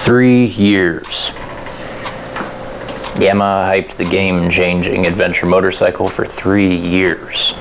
3 years. Yamaha hyped the game-changing adventure motorcycle for 3 years.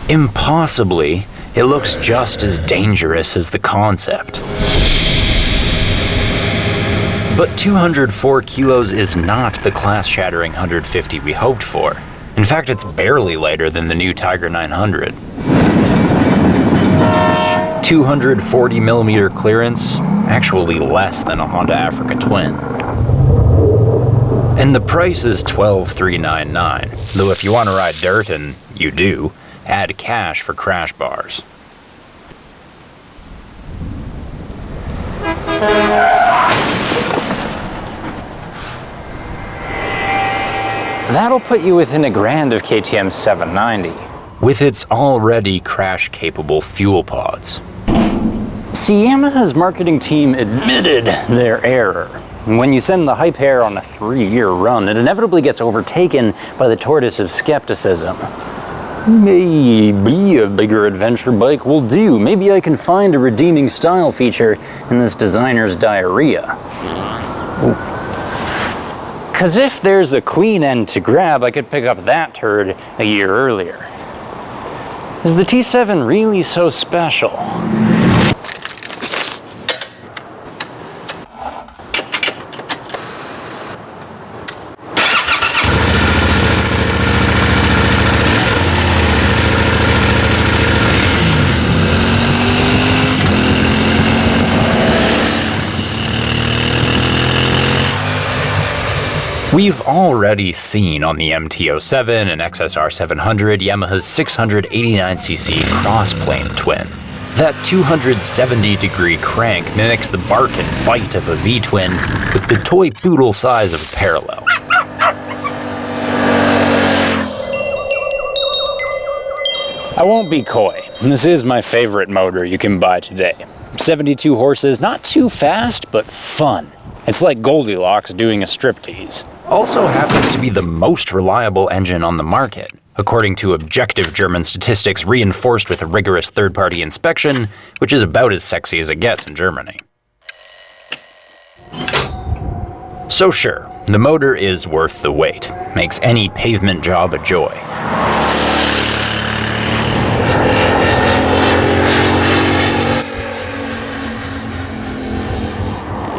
Impossibly, it looks just as dangerous as the concept. But 204 kilos is not the class-shattering 150 we hoped for. In fact, it's barely lighter than the new Tiger 900. 240mm clearance, actually less than a Honda Africa Twin. And the price is $12,399, though if you want to ride dirt, and you do, add cash for crash bars. That'll put you within $1,000 of KTM 790. With its already crash-capable fuel pods. See, Yamaha's marketing team admitted their error. When you send the hype hair on a 3-year run, it inevitably gets overtaken by the tortoise of skepticism. Maybe a bigger adventure bike will do. Maybe I can find a redeeming style feature in this designer's diarrhea. Because if there's a clean end to grab, I could pick up that turd a year earlier. Is the T7 really so special? We've already seen on the MT-07 and XSR 700 Yamaha's 689cc cross-plane twin. That 270-degree crank mimics the bark and bite of a V-twin with the toy poodle size of a parallel. I won't be coy. This is my favorite motor you can buy today. 72 horses, not too fast, but fun. It's like Goldilocks doing a striptease. Also happens to be the most reliable engine on the market, according to objective German statistics reinforced with a rigorous third-party inspection, which is about as sexy as it gets in Germany. So sure, the motor is worth the wait. Makes any pavement job a joy.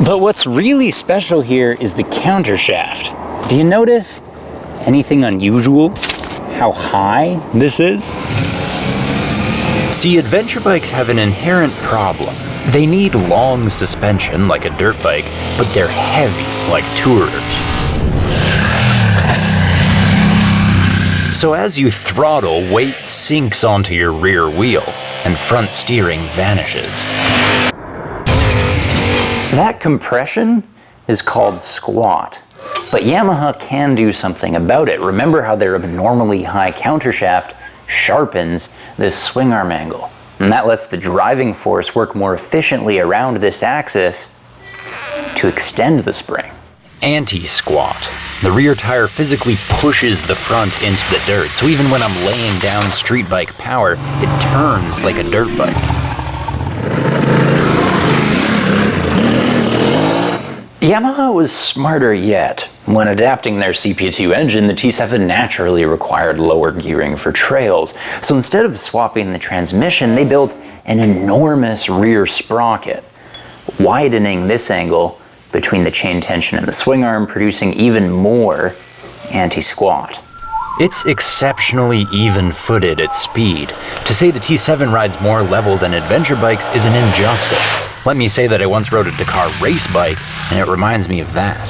But what's really special here is the countershaft. Do you notice anything unusual? How high this is? See, adventure bikes have an inherent problem. They need long suspension like a dirt bike, but they're heavy like tourers. So as you throttle, weight sinks onto your rear wheel, and front steering vanishes. That compression is called squat, but Yamaha can do something about it. Remember how their abnormally high countershaft sharpens this swing arm angle, and that lets the driving force work more efficiently around this axis to extend the spring. Anti-squat. The rear tire physically pushes the front into the dirt, so even when I'm laying down street bike power, it turns like a dirt bike. Yamaha was smarter yet. When adapting their CP2 engine, the T7 naturally required lower gearing for trails. So instead of swapping the transmission, they built an enormous rear sprocket, widening this angle between the chain tension and the swing arm, producing even more anti-squat. It's exceptionally even-footed at speed. To say the T7 rides more level than adventure bikes is an injustice. Let me say that I once rode a Dakar race bike, and it reminds me of that.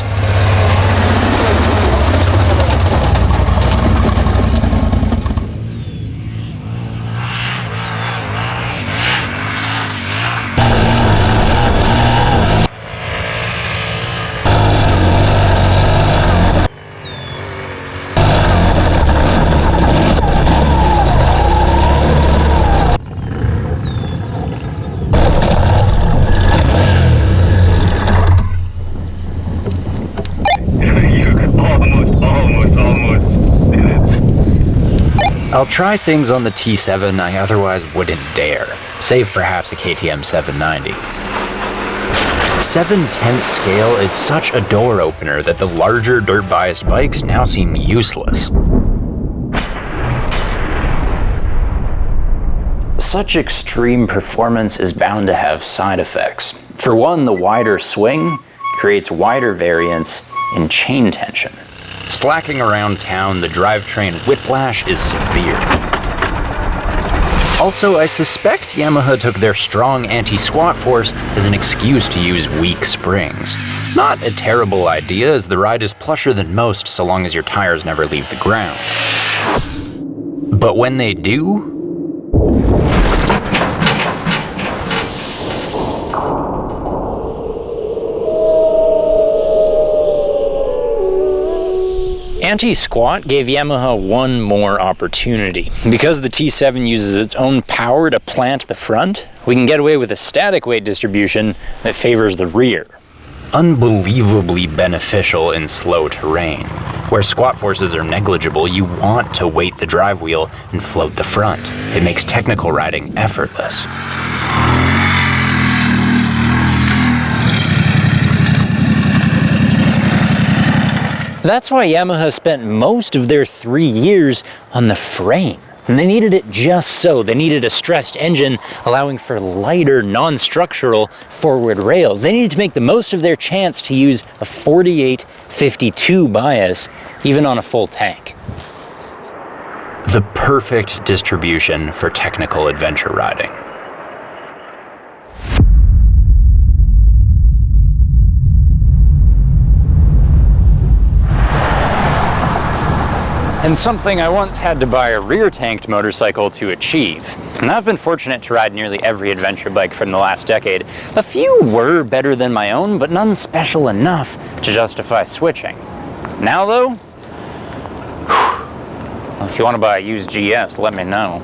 I'll try things on the T7 I otherwise wouldn't dare, save perhaps a KTM 790. 7/10 scale is such a door opener that the larger dirt-biased bikes now seem useless. Such extreme performance is bound to have side effects. For one, the wider swing creates wider variance in chain tension. Slacking around town, the drivetrain whiplash is severe. Also, I suspect Yamaha took their strong anti-squat force as an excuse to use weak springs. Not a terrible idea, as the ride is plusher than most so long as your tires never leave the ground. But when they do, anti-squat gave Yamaha one more opportunity. Because the T7 uses its own power to plant the front, we can get away with a static weight distribution that favors the rear. Unbelievably beneficial in slow terrain. Where squat forces are negligible, you want to weight the drive wheel and float the front. It makes technical riding effortless. That's why Yamaha spent most of their 3 years on the frame. And they needed it just so. They needed a stressed engine, allowing for lighter, non-structural forward rails. They needed to make the most of their chance to use a 48-52 bias, even on a full tank. The perfect distribution for technical adventure riding. And something I once had to buy a rear-tanked motorcycle to achieve. And I've been fortunate to ride nearly every adventure bike from the last decade. A few were better than my own, but none special enough to justify switching. Now though, well, if you want to buy a used GS, let me know.